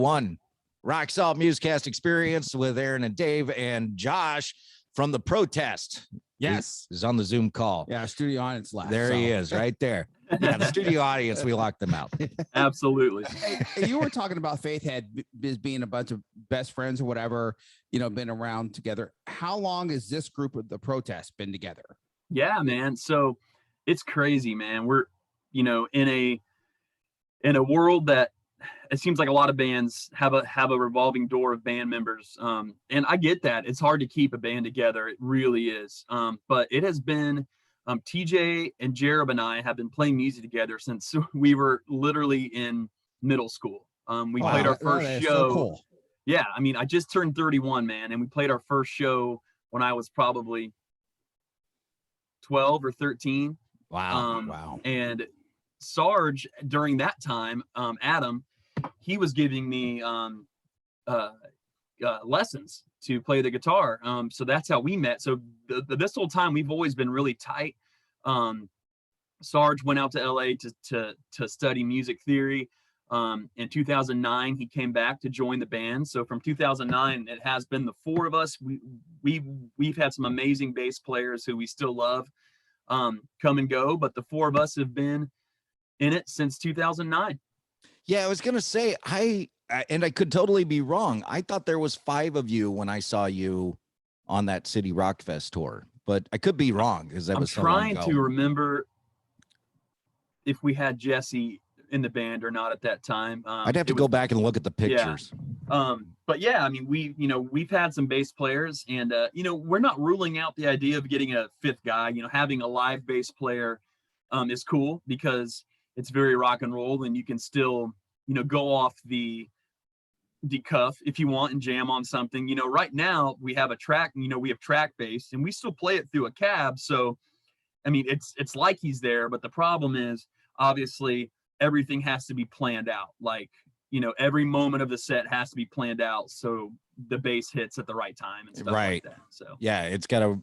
One Rock Salt MUZKAST Experience with Aaron and Dave, and Josh from the protest. Yes, is on the Zoom call. Yeah, studio audience left. There he is, right there. Yeah, the studio audience, we locked them out. Absolutely. Hey, you were talking about Faithhead being a bunch of best friends or whatever, been around together. How long has this group of the protest been together? Yeah, man. So it's crazy, man. We're, in a world that it seems like a lot of bands have a revolving door of band members. And I get that. It's hard to keep a band together. It really is. But it has been, TJ and Jared and I have been playing music together since we were literally in middle school. We played our first show. So cool. Yeah. I mean, I just turned 31, man. And we played our first show when I was probably 12 or 13. Wow. Wow. And Sarge, during that time, Adam, he was giving me lessons to play the guitar. So that's how we met. So this whole time we've always been really tight. Sarge went out to LA to study music theory. In 2009, he came back to join the band. So from 2009, it has been the four of us. We've had some amazing bass players who we still love come and go, but the four of us have been in it since 2009. Yeah, I was gonna say I could totally be wrong. I thought there was 5 of you when I saw you on that City Rock Fest tour, but I could be wrong because that was so long ago. I'm trying to remember if we had Jesse in the band or not at that time. I'd have to go back and look at the pictures. Yeah. But yeah, I mean, we've had some bass players, and we're not ruling out the idea of getting a 5th guy. Having a live bass player is cool because it's very rock and roll, and you can still, go off the cuff if you want and jam on something. Right now we have a track, we have track bass and we still play it through a cab. So, I mean, it's like he's there, but the problem is obviously everything has to be planned out. Like, every moment of the set has to be planned out so the bass hits at the right time and stuff like that. So yeah, it's gotta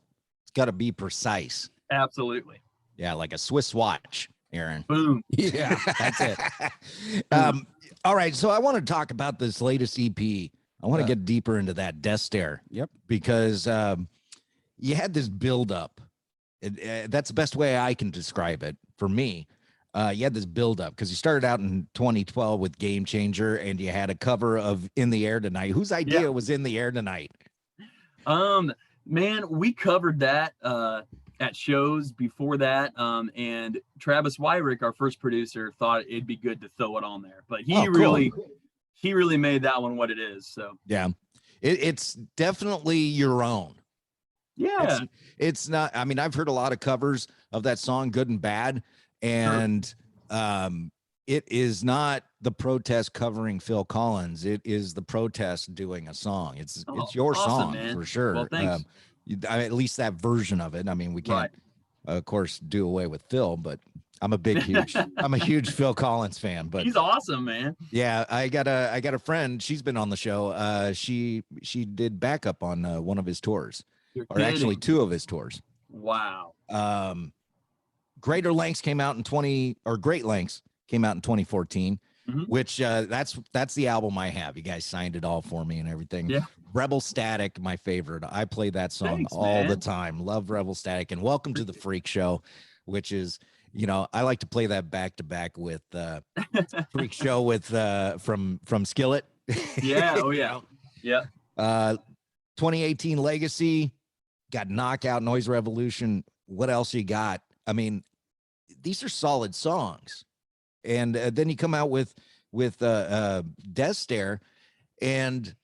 be precise. Absolutely. Yeah, like a Swiss watch, Aaron. Boom. Yeah, that's it. All right, so I want to talk about this latest EP. I want to get deeper into that Death Stare. Yep. Because you had this build up. That's the best way I can describe it for me. You had this build up because you started out in 2012 with Game Changer, and you had a cover of In the Air Tonight. Whose idea was In the Air Tonight? Man, we covered that at shows before that, and Travis Wyrick, our first producer, thought it'd be good to throw it on there, but he really made that one what it is. So yeah, it's definitely your own. Yeah, it's not. I mean, I've heard a lot of covers of that song, good and bad, and it is not the protest covering Phil Collins. It is the protest doing a song. It's your song, man. For sure. Well, thanks. At least that version of it. I mean, we can't, of course, do away with Phil, but I'm a huge Phil Collins fan. But he's awesome, man. Yeah, I got a friend. She's been on the show. She did backup on one of his tours, actually 2 of his tours. Wow. Great Lengths came out in 2014. Mm-hmm. Which that's the album I have. You guys signed it all for me and everything. Yeah. Rebel Static, my favorite. I play that song all the time. Love Rebel Static. And Welcome to the Freak Show, which is, I like to play that back to back with Freak Show with from Skillet. Yeah. Oh yeah. Yeah. 2018 Legacy, got Knockout, Noise Revolution. What else you got? I mean, these are solid songs. And then you come out with Death Stare, and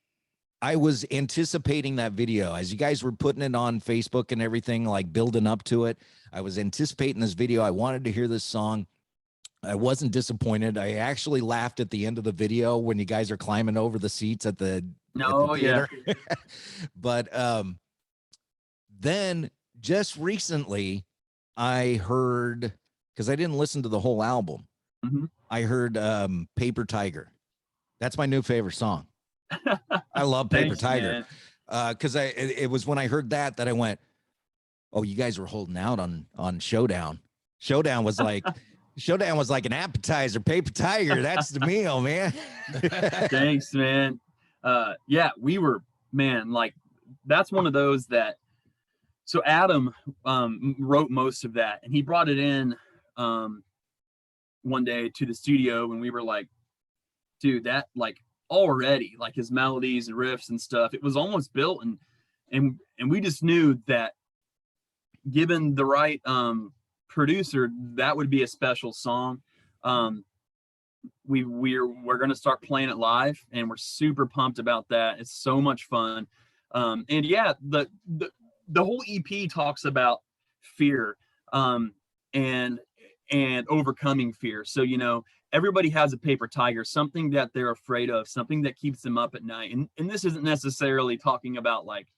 I was anticipating that video as you guys were putting it on Facebook and everything, like building up to it. I was anticipating this video. I wanted to hear this song. I wasn't disappointed. I actually laughed at the end of the video when you guys are climbing over the seats at the theater. Yeah. But then just recently I heard, because I didn't listen to the whole album. Mm-hmm. I heard Paper Tiger. That's my new favorite song. I love Paper Tiger. Because it was when I heard that I went, oh, you guys were holding out on Showdown. Showdown was like Showdown was like an appetizer. Paper Tiger, that's the meal, man. Thanks, man. Yeah, we were, man, like that's one of those that, so Adam wrote most of that, and he brought it in one day to the studio, and we were like, dude, that like already, like his melodies and riffs and stuff, it was almost built, and we just knew that given the right producer, that would be a special song. We're going to start playing it live, and we're super pumped about that. It's so much fun. And yeah, the whole EP talks about fear, and overcoming fear. So, you know, everybody has a paper tiger, something that they're afraid of, something that keeps them up at night. And this isn't necessarily talking about like,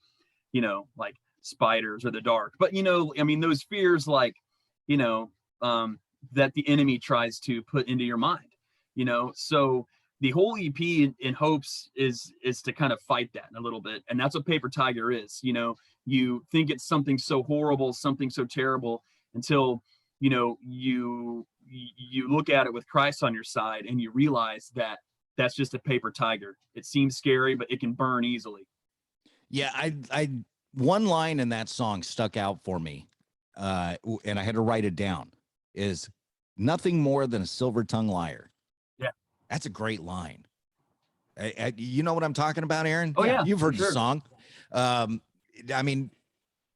you know, like spiders or the dark, but, you know, I mean, those fears, like, you know, that the enemy tries to put into your mind, you know. So the whole EP in hopes is to kind of fight that a little bit. And that's what Paper Tiger is. You know, you think it's something so horrible, something so terrible, until, you know, you look at it with Christ on your side, and you realize that that's just a paper tiger. It seems scary, but it can burn easily. Yeah, I one line in that song stuck out for me, and I had to write it down, is nothing more than a silver-tongued liar. Yeah. That's a great line. You know what I'm talking about, Aaron? Oh, yeah, You've heard sure. the song. I mean,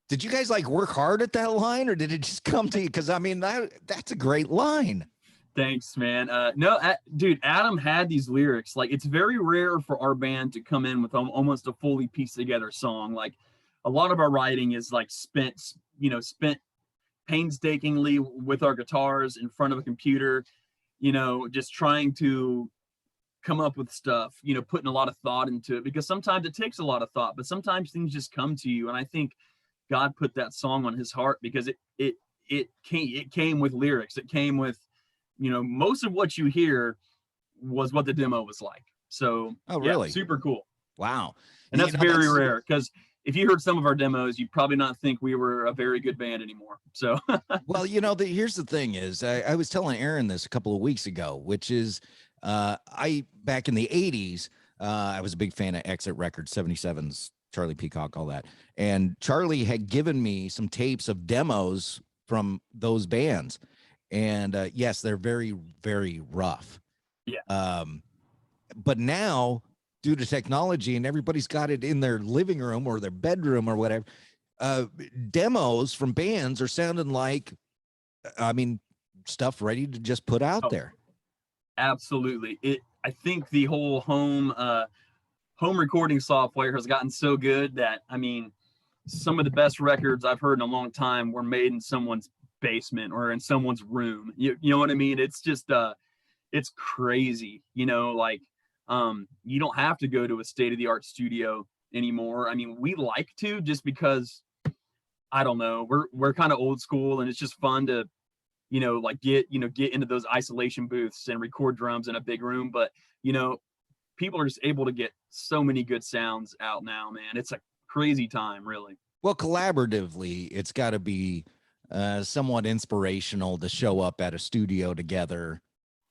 did you guys like work hard at that line, or did it just come to you? Because I mean, that's a great line. Thanks, man. No, dude, Adam had these lyrics. Like, it's very rare for our band to come in with almost a fully pieced together song. Like, a lot of our writing is like spent painstakingly with our guitars in front of a computer, you know, just trying to come up with stuff, you know, putting a lot of thought into it, because sometimes it takes a lot of thought, but sometimes things just come to you. And I think God put that song on his heart because it came with lyrics. It came with, you know, most of what you hear was what the demo was like. So, oh, really? Yeah, super cool. Wow. And that's very rare, because if you heard some of our demos, you'd probably not think we were a very good band anymore. So, well, you know, here's the thing is, I was telling Aaron this a couple of weeks ago, which is, back in the 80s, I was a big fan of Exit Records, 77s, Charlie Peacock, all that. And Charlie had given me some tapes of demos from those bands. And yes, they're very, very rough. Yeah. But now, due to technology, and everybody's got it in their living room or their bedroom or whatever, demos from bands are sounding like, I mean, stuff ready to just put out there. Absolutely. I think the whole home recording software has gotten so good that, I mean, some of the best records I've heard in a long time were made in someone's basement or in someone's room. You know what I mean? It's just it's crazy, you know, like you don't have to go to a state-of-the-art studio anymore. I mean, we like to, just because, I don't know, we're kind of old school, and it's just fun to, you know, like get into those isolation booths and record drums in a big room. But, you know, people are just able to get so many good sounds out now, man. It's a crazy time, really. Well, collaboratively, it's got to be somewhat inspirational to show up at a studio together,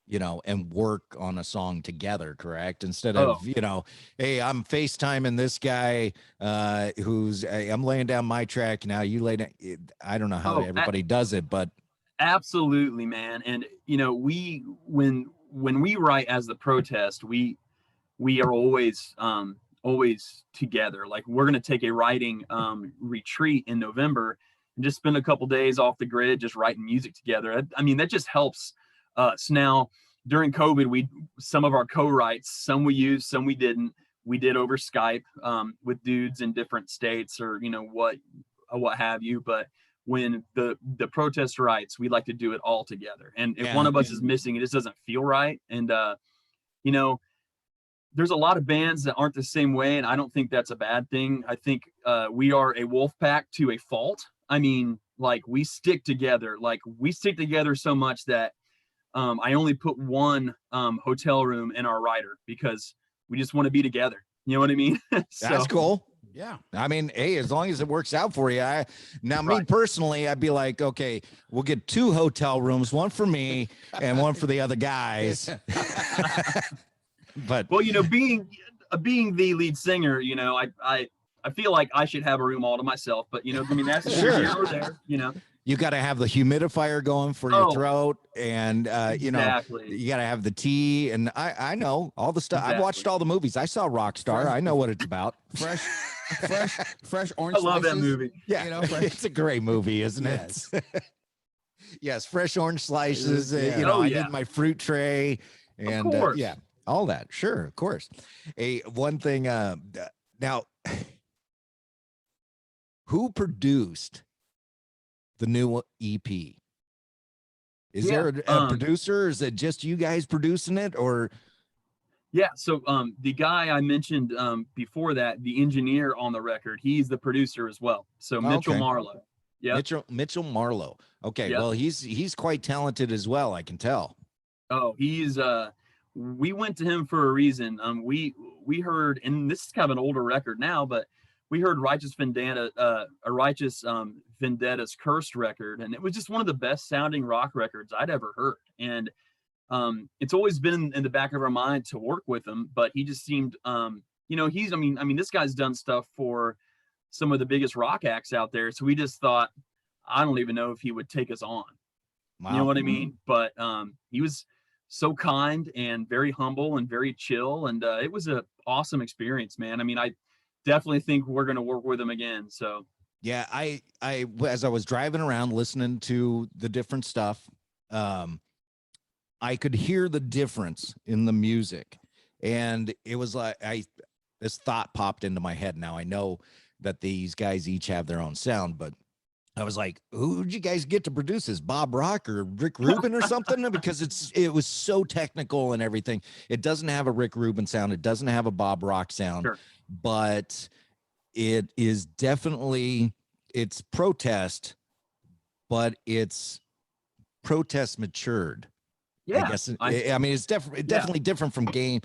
you know, and work on a song together, correct? Instead of, you know, hey, I'm FaceTiming this guy I'm laying down my track, now you lay down. I don't know how everybody does it, but absolutely, man. And, you know, when we write as the Protest, we are always together. Like, we're going to take a writing retreat in November and just spend a couple days off the grid, just writing music together. I mean, that just helps us. Now, during COVID, some of our co-writes, some we used, some we didn't. We did over Skype with dudes in different states, or, you know, what have you. But when the Protest writes, we like to do it all together. And if one of us is missing, it just doesn't feel right. And you know, there's a lot of bands that aren't the same way, and I don't think that's a bad thing. I think we are a wolf pack to a fault. I mean, like, we stick together. Like, we stick together so much that I only put one hotel room in our rider, because we just want to be together. You know what I mean? That's cool. Yeah. I mean, hey, as long as it works out for you. Me Right. personally, I'd be like, okay, we'll get 2 hotel rooms, one for me and one for the other guys. But Well, being the lead singer, I feel like I should have a room all to myself, but I mean, that's Sure. here or there, you got to have the humidifier going for your Oh, throat, and exactly. you got to have the tea. And I know all the stuff. I've watched Exactly. all the movies. I saw Rockstar. I know what it's about. Fresh orange I love that slices. movie. Yeah, it's a great movie, isn't Yes. it? Yes, fresh orange slices. Yeah. Oh, I yeah. need my fruit tray, and course. yeah, all that. Sure, of course. One thing. Now, who produced the new EP? Is there a producer? Is it just you guys producing it, or? Yeah. So the guy I mentioned before that, the engineer on the record, he's the producer as well. So Mitchell Okay. Marlowe. Yeah. Mitchell Marlowe. Okay. Yep. Well, he's quite talented as well. I can tell. Oh, he's we went to him for a reason. We heard, and this is kind of an older record now, but we heard Righteous Vendetta's Cursed record, and it was just one of the best sounding rock records I'd ever heard. And it's always been in the back of our mind to work with him, but he just seemed he's I mean this guy's done stuff for some of the biggest rock acts out there. So we just thought, I don't even know if he would take us on. Wow. You know what I mean? But he was so kind and very humble and very chill, and it was an awesome experience, man. I mean, I definitely think we're going to work with him again. So yeah, I as I was driving around listening to the different stuff, I could hear the difference in the music, and it was like this thought popped into my head. Now I know that these guys each have their own sound, but I was like, who'd you guys get to produce this? Bob Rock or Rick Rubin or something? Because it was so technical and everything. It doesn't have a Rick Rubin sound. It doesn't have a Bob Rock sound, sure. But it is definitely, it's protest, but it's protest matured. Yeah. I guess. I mean, it's definitely different from Game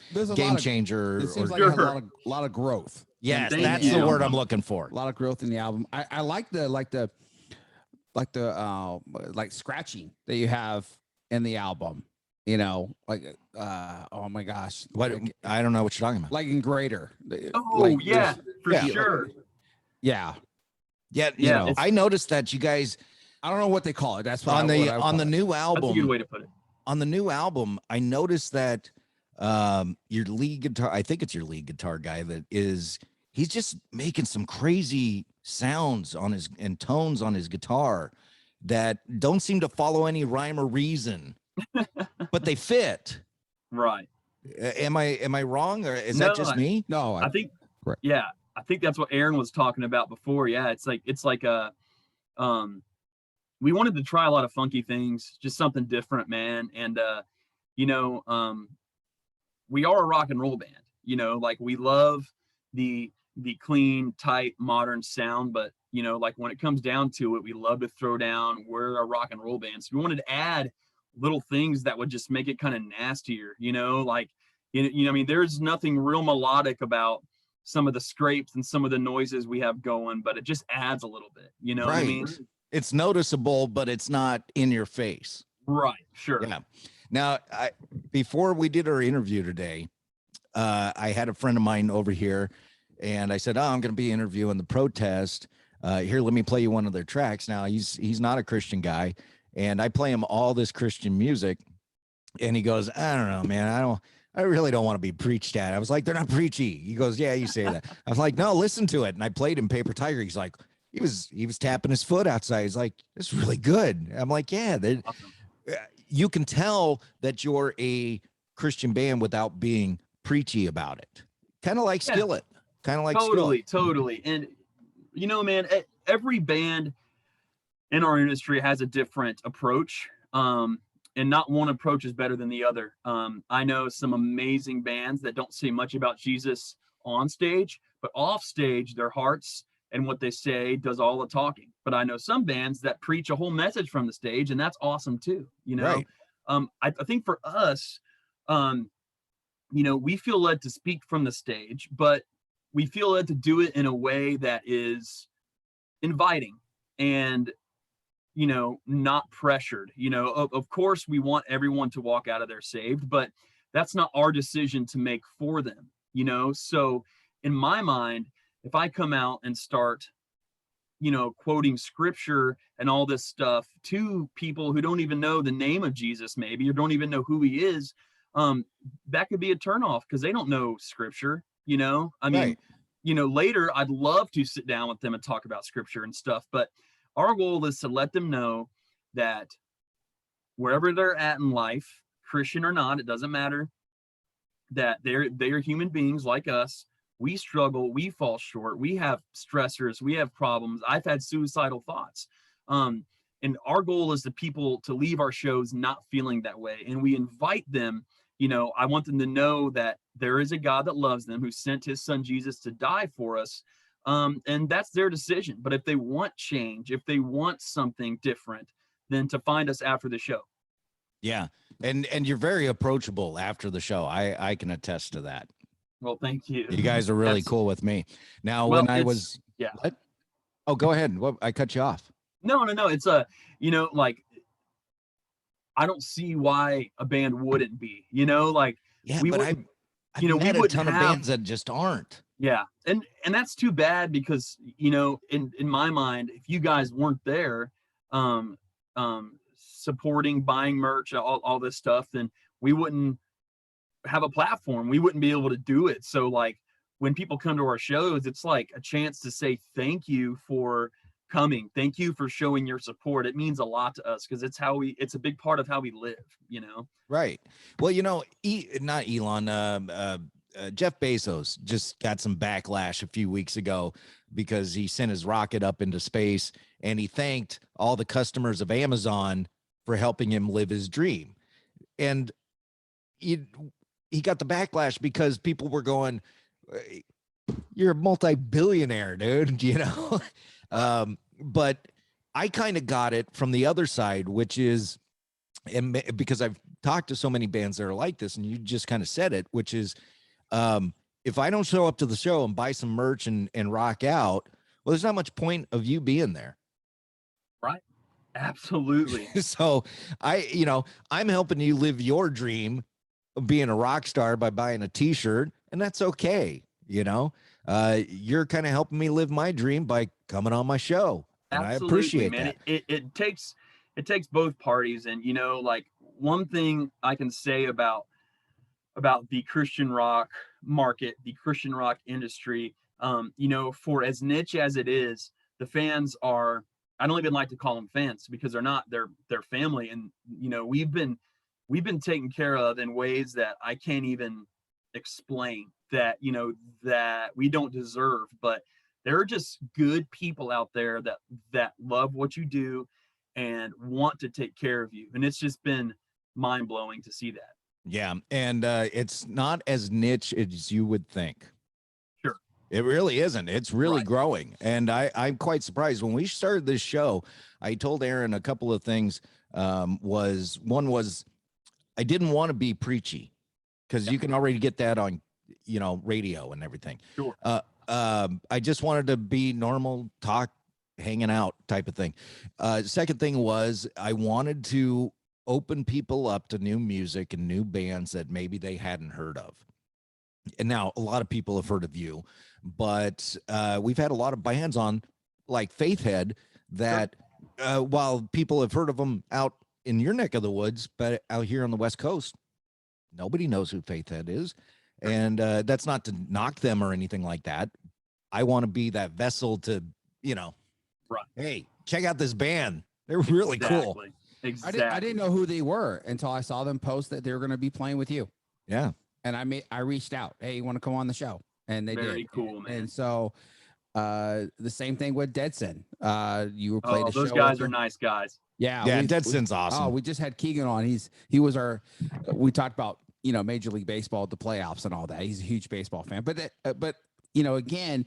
Changer. It seems like Sure. it has a lot of growth. Yes, Thank that's you. the word I'm looking for. A lot of growth in the album. I like the scratching that you have in the album. Oh my gosh, What? I don't know what you're talking about. like in Greater. Oh yeah, for sure. Yeah. Yeah, I noticed that you guys I don't know what they call it. That's what on what I would the call it. new That's a album. good way to put it. On the new album, I noticed that your lead guitar, I think it's your lead guitar guy, he's just making some crazy sounds on his and tones on his guitar that don't seem to follow any rhyme or reason, but they fit. Right. Am I wrong, or is No, that just me? No, I think Correct. yeah, I think that's what Aaron was talking about before. Yeah, it's like we wanted to try a lot of funky things, just something different, man. And we are a rock and roll band, like we love the clean, tight, modern sound, but like when it comes down to it, we love to throw down. We're a rock and roll band. So we wanted to add little things that would just make it kind of nastier, like I mean, there's nothing real melodic about some of the scrapes and some of the noises we have going, but it just adds a little bit, what I mean? It's noticeable, but it's not in your face. Right. Sure. Yeah. Now, before we did our interview today, I had a friend of mine over here, and I said, I'm going to be interviewing the protest. Here, let me play you one of their tracks. Now, he's not a Christian guy, and I play him all this Christian music, and he goes, I don't know, man. I really don't want to be preached at. I was like, they're not preachy. He goes, yeah, you say that. I was like, no, listen to it. And I played him Paper Tiger. He's like, he was tapping his foot outside. He's like, it's really good. I'm like, yeah, Awesome. You can tell that you're a Christian band without being preachy about it. Kind of like Skillet. Kind of like Totally. And man, every band in our industry has a different approach. And not one approach is better than the other. I know some amazing bands that don't say much about Jesus on stage, but off stage, their hearts and what they say does all the talking. But I know some bands that preach a whole message from the stage, and that's awesome too. Right. I think for us, we feel led to speak from the stage, but we feel led to do it in a way that is inviting and, not pressured. Of course we want everyone to walk out of there saved, but that's not our decision to make for them. So in my mind, if I come out and start, quoting scripture and all this stuff to people who don't even know the name of Jesus, maybe, or don't even know who he is, that could be a turnoff because they don't know scripture. I mean, Right. Later I'd love to sit down with them and talk about scripture and stuff, but our goal is to let them know that wherever they're at in life, Christian or not, it doesn't matter, that they're human beings like us. We struggle, we fall short, we have stressors, we have problems. I've had suicidal thoughts. And our goal is the people to leave our shows not feeling that way. And we invite them, I want them to know that there is a God that loves them, who sent his son Jesus to die for us. And that's their decision. But if they want change, if they want something different, then to find us after the show. Yeah. And you're very approachable after the show. I can attest to that. Well, thank you. You guys are really cool with me. Now, Well, when I it's- was, yeah. what? Oh, go ahead. What? I cut you off. No. It's like, I don't see why a band wouldn't be, like, Yeah, we but wouldn't- I've we met a wouldn't ton of have- bands that just aren't. Yeah. And that's too bad because, in my mind, if you guys weren't there, supporting, buying merch, all this stuff, then we wouldn't have a platform. We wouldn't be able to do it. So like when people come to our shows, it's like a chance to say thank you for coming. Thank you for showing your support. It means a lot to us because it's a big part of how we live, Right. Well, not Elon, Jeff Bezos just got some backlash a few weeks ago because he sent his rocket up into space and he thanked all the customers of Amazon for helping him live his dream. And he got the backlash because people were going, you're a multi-billionaire, dude, but I kind of got it from the other side, which is, and because I've talked to so many bands that are like this, and you just kind of said it, which is, if I don't show up to the show and buy some merch and rock out, well, there's not much point of you being there. Right. Absolutely. So I'm helping you live your dream of being a rock star by buying a t-shirt, and that's okay. You're kind of helping me live my dream by coming on my show. And Absolutely, I appreciate man. that. It takes both parties. And, like one thing I can say about the Christian rock market, the Christian rock industry, for as niche as it is, the fans are, I don't even like to call them fans because they're not, they're family. And, we've been taken care of in ways that I can't even explain, that, that we don't deserve. But there are just good people out there that love what you do and want to take care of you. And it's just been mind blowing to see that. Yeah. And it's not as niche as you would think. Sure. It really isn't. It's really Right. growing. And I'm quite surprised. When we started this show, I told Aaron a couple of things. One was I didn't want to be preachy because you can already get that on, radio and everything. Sure. I just wanted to be normal, talk, hanging out type of thing. Second thing was I wanted to open people up to new music and new bands that maybe they hadn't heard of. And now a lot of people have heard of you, but we've had a lot of bands on like Faithhead that while people have heard of them out in your neck of the woods, but out here on the West Coast, nobody knows who Faithhead is. And that's not to knock them or anything like that. I want to be that vessel to, Right. Hey, check out this band. They're really cool. Exactly. I didn't know who they were until I saw them post that they were going to be playing with you. Yeah. And I reached out, hey, you want to come on the show? And they Very did. cool, man. And so the same thing with Deadson. You were playing the show. Those guys with are them. nice guys. Yeah. Deadson's awesome. Oh, we just had Keegan on. He was we talked about, Major League Baseball, the playoffs and all that. He's a huge baseball fan, but again,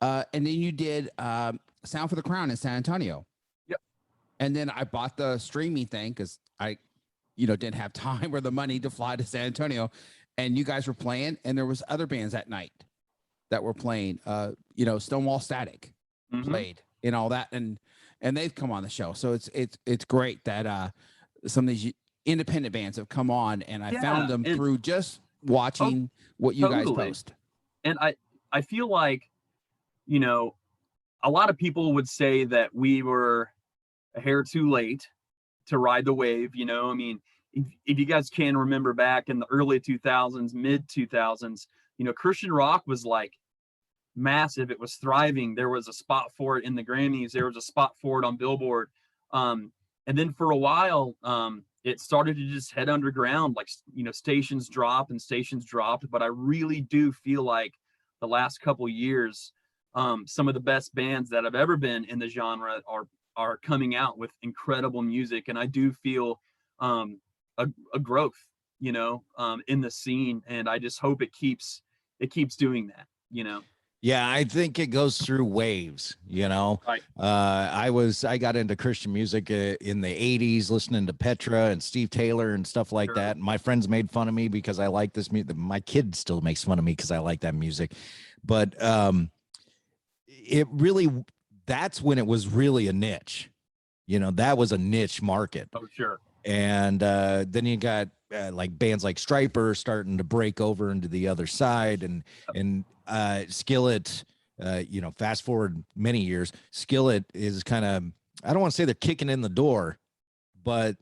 and then you did Sound for the Crown in San Antonio. Yep. And then I bought the streaming thing because I, didn't have time or the money to fly to San Antonio, and you guys were playing, and there was other bands that night. that were playing. Stonewall Static played and all that, and they've come on the show. So it's great that some of these independent bands have come on, and I found them through just watching what you guys post. And I feel like, a lot of people would say that we were a hair too late to ride the wave. I mean, if you guys can remember back in the early 2000s, mid 2000s, Christian rock was like massive. It was thriving. There was a spot for it in the Grammys. There was a spot for it on Billboard. And then for a while, it started to just head underground, like, stations dropped and stations dropped. But I really do feel like the last couple years, some of the best bands that have ever been in the genre are coming out with incredible music. And I do feel a growth, in the scene. And I just hope it keeps doing that, Yeah, I think it goes through waves, Right. I got into Christian music in the 80s, listening to Petra and Steve Taylor and stuff like Sure. that. My friends made fun of me because I like this music. My kid still makes fun of me because I like that music. But that's when it was really a niche. That was a niche market. Oh, sure. And then you got like bands like Striper starting to break over into the other side, and Skillet, fast forward many years, Skillet is kind of, I don't want to say they're kicking in the door, but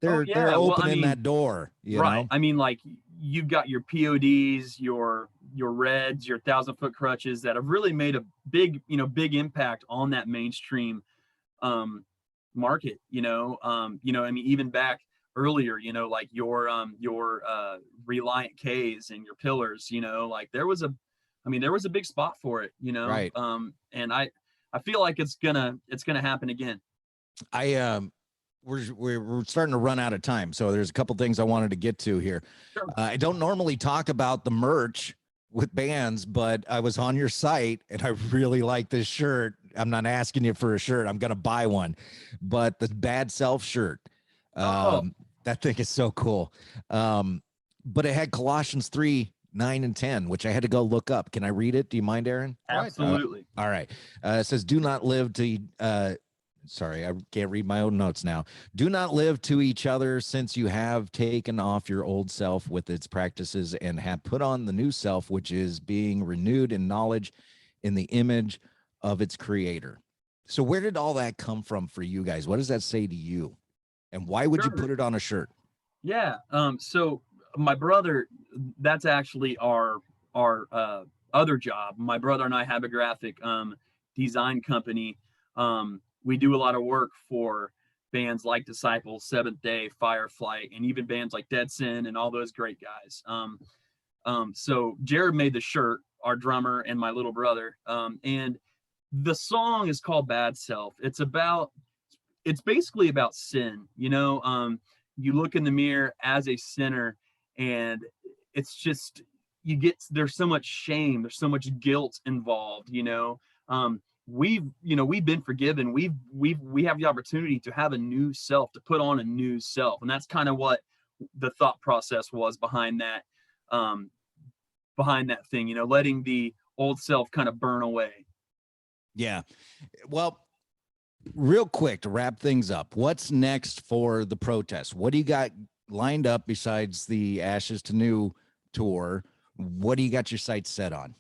they're opening that door, right. know? I mean, like, you've got your PODs, your Reds, your 1,000-Foot Crutches that have really made a big impact on that mainstream market. I mean, even back earlier, like your Reliant K's and your Pillars, like there was a big spot for it, Right. And I feel like it's gonna happen again. We're starting to run out of time, so there's a couple things I wanted to get to here. Sure. I don't normally talk about the merch with bands, but I was on your site and I really like this shirt. I'm not asking you for a shirt. I'm going to buy one, but the Bad Self shirt, that thing is so cool. But it had Colossians 3:9 and 10, which I had to go look up. Can I read it? Do you mind, Aaron? Absolutely. All right. It says, do not live to, sorry, I can't read my own notes now. Do not live to each other, since you have taken off your old self with its practices and have put on the new self, which is being renewed in knowledge in the image of its creator. So where did all that come from for you guys? What does that say to you? And why would you put it on a shirt? Yeah. So my brother, that's actually our other job. My brother and I have a graphic design company. We do a lot of work for bands like Disciples, Seventh Day, Fireflight, and even bands like Dead Sin and all those great guys. So Jared made the shirt, our drummer and my little brother. And the song is called Bad Self. It's basically about sin. You look in the mirror as a sinner, and it's just, there's so much shame, there's so much guilt involved. We've been forgiven. We have the opportunity to have a new self, to put on a new self. And that's kind of what the thought process was behind that thing, letting the old self kind of burn away. Yeah. Well, real quick to wrap things up, what's next for the protest? What do you got lined up besides the Ashes to New tour? What do you got your sights set on?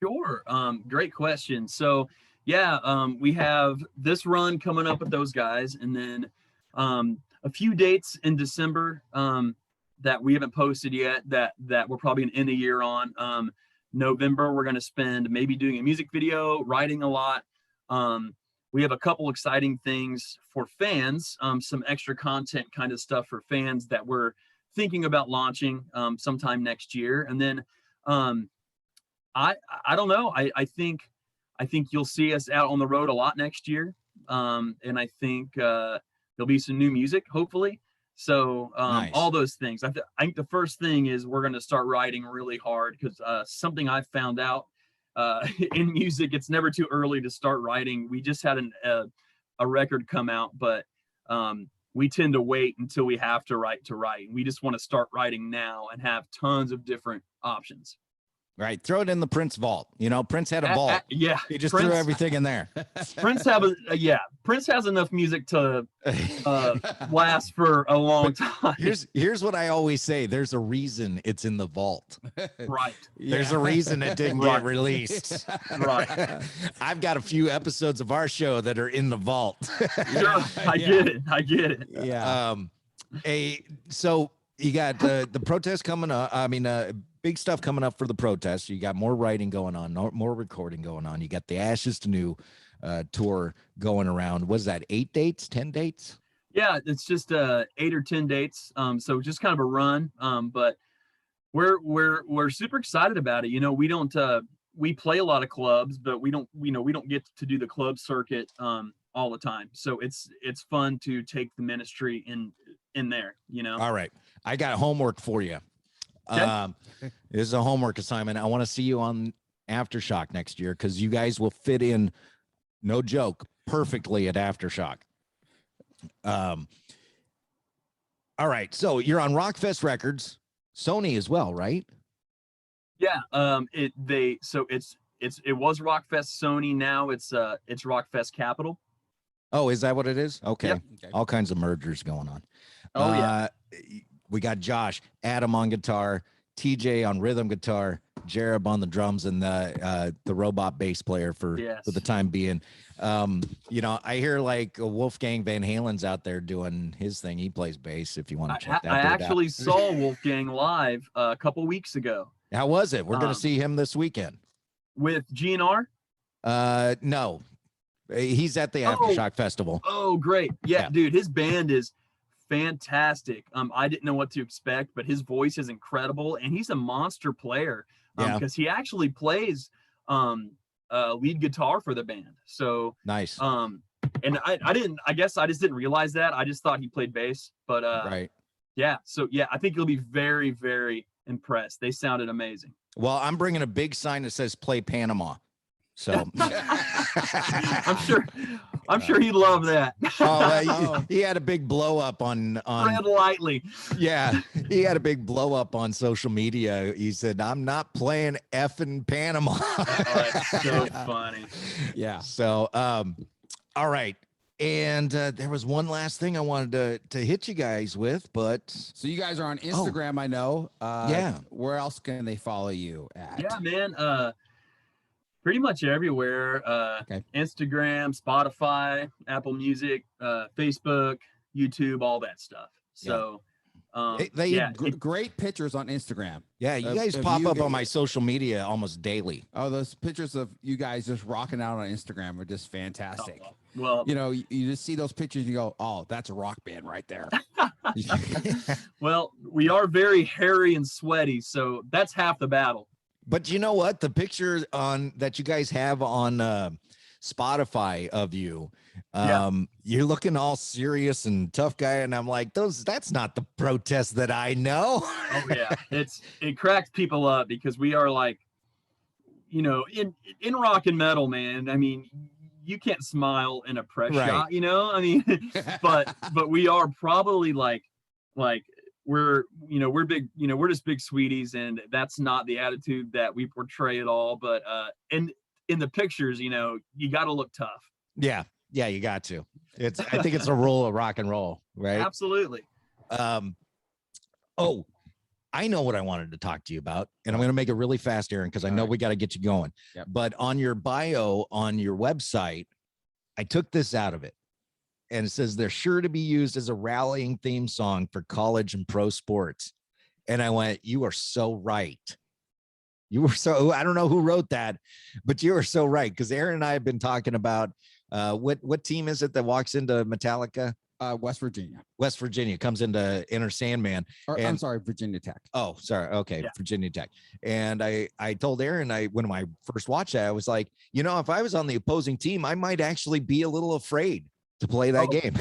Sure. Great question. So yeah, we have this run coming up with those guys, and then a few dates in December that we haven't posted yet that we're probably gonna end the year on. November, we're gonna spend maybe doing a music video, writing a lot. We have a couple exciting things for fans, some extra content kind of stuff for fans that we're thinking about launching sometime next year. And then I don't know. I think you'll see us out on the road a lot next year. And I think there'll be some new music, hopefully. So Nice. All those things. I think the first thing is we're going to start writing really hard, because something I found out in music, it's never too early to start writing. We just had a record come out, but we tend to wait until we have to write. We just want to start writing now and have tons of different options. Right. Throw it in the Prince vault. You know, Prince had a vault. Yeah. He just Prince, threw everything in there. Prince Prince has enough music to last for a long time. Here's what I always say. There's a reason it's in the vault. Right. There's a reason it didn't get released. Right. I've got a few episodes of our show that are in the vault. Sure, I get it. Yeah. So you got the protest coming up. I mean, big stuff coming up for the protest. You got more writing going on, more recording going on. You got the Ashes to New tour going around. Was that 8 dates, 10 dates? Yeah, it's just 8 or 10 dates. So just kind of a run. But we're super excited about it. You know, we don't we play a lot of clubs, but we don't get to do the club circuit all the time. So it's fun to take the ministry in there, you know. All right. I got homework for you. Okay. This is a homework assignment. I want to see you on Aftershock next year because you guys will fit in, no joke, perfectly at Aftershock. All right. So you're on Rockfest Records, Sony as well, right? Yeah. It was Rockfest Sony. Now it's Rockfest Capital. Oh, is that what it is? Okay. Yep. Okay. All kinds of mergers going on. Oh, yeah. We got Josh, Adam on guitar, TJ on rhythm guitar, Jereb on the drums, and the robot bass player for the time being. You know, I hear like Wolfgang Van Halen's out there doing his thing. He plays bass. If you want to check that I out. actually saw Wolfgang live a couple weeks ago. How was it? We're gonna see him this weekend with GNR. No, he's at the Aftershock Festival. Oh, great! Yeah, dude, his band is fantastic. I didn't know what to expect, but his voice is incredible, and he's a monster player. Because he actually plays lead guitar for the band. So nice. And I guess I just didn't realize that. I just thought he played bass, but right. Yeah. So yeah, I think you'll be very, very impressed. They sounded amazing. Well, I'm bringing a big sign that says "Play Panama." So I'm sure he'd love that. He had a big blow up on Tread lightly. Yeah, he had a big blow up on social media. He said, "I'm not playing effing Panama." Oh, that's so funny. Yeah. So, all right. And there was one last thing I wanted to hit you guys with, but so you guys are on Instagram, I know. Yeah. Where else can they follow you at? Yeah, man. Pretty much everywhere. Instagram, Spotify, Apple Music, Facebook, YouTube, all that stuff. So great pictures on Instagram. Yeah, you guys pop up on my social media almost daily. Oh, those pictures of you guys just rocking out on Instagram are just fantastic. Oh, well, you know, you just see those pictures and you go, oh, that's a rock band right there. Well, we are very hairy and sweaty, so that's half the battle. But you know what? The picture that you guys have on Spotify of you, you're looking all serious and tough guy, and I'm like, that's not the protest that I know. Oh yeah, it cracks people up because we are like, you know, in rock and metal, man. I mean, you can't smile in a press shot, you know. I mean, but we are probably like we're big, you know, we're just big sweeties, and that's not the attitude that we portray at all. But in the pictures, you know, you got to look tough. Yeah, you got to. I think it's a rule of rock and roll, right? Absolutely. Oh, I know what I wanted to talk to you about, and I'm going to make it really fast, Aaron, because I know we got to get you going. Yep. But on your bio on your website, I took this out of it. And it says they're sure to be used as a rallying theme song for college and pro sports. And I went, you are so right. I don't know who wrote that, but you are so right. Because Aaron and I have been talking about what team is it that walks into Metallica? West Virginia. West Virginia comes into Enter Sandman. I'm sorry, Virginia Tech. Oh, sorry. Okay, yeah. Virginia Tech. And I told Aaron, when I first watched that, I was like, you know, if I was on the opposing team, I might actually be a little afraid to play that game.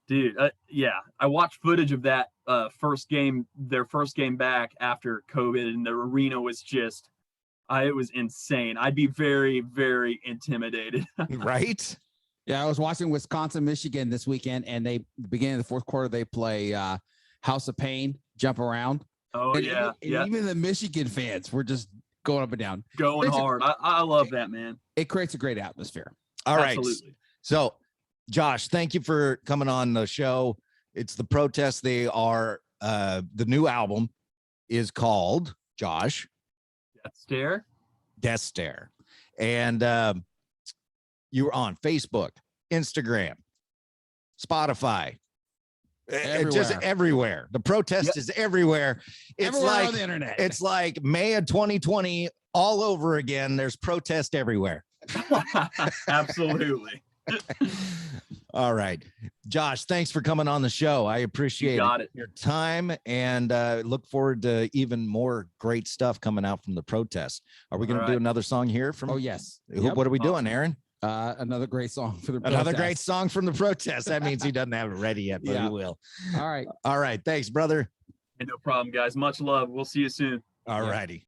dude. Yeah, I watched footage of that their first game back after COVID, and the arena was just, it was insane. I'd be very, very intimidated. Right? Yeah, I was watching Wisconsin, Michigan this weekend, and beginning of the fourth quarter, they play House of Pain, Jump Around. Oh And yeah, yeah, even the Michigan fans were just going up and down. going It's a- hard. I love that, man. It creates a great atmosphere. All right. Absolutely. So, Josh, thank you for coming on the show. It's the Protest. They are the new album is called, Josh, Death Stare. Death Stare. And you were on Facebook, Instagram, Spotify, just everywhere. The Protest is everywhere. It's Everywhere like on the internet. it's like May of 2020 all over again. There's protest everywhere. Absolutely. All right, Josh, thanks for coming on the show. I appreciate your time, and look forward to even more great stuff coming out from the Protest. Are we going to do another song here from? Oh yes. What are we doing, Aaron? Another great song for the Another Protest. great song from the Protest. That means he doesn't have it ready yet, but he will. All right. All right. Thanks, brother. And no problem, guys. Much love. We'll see you soon. All righty.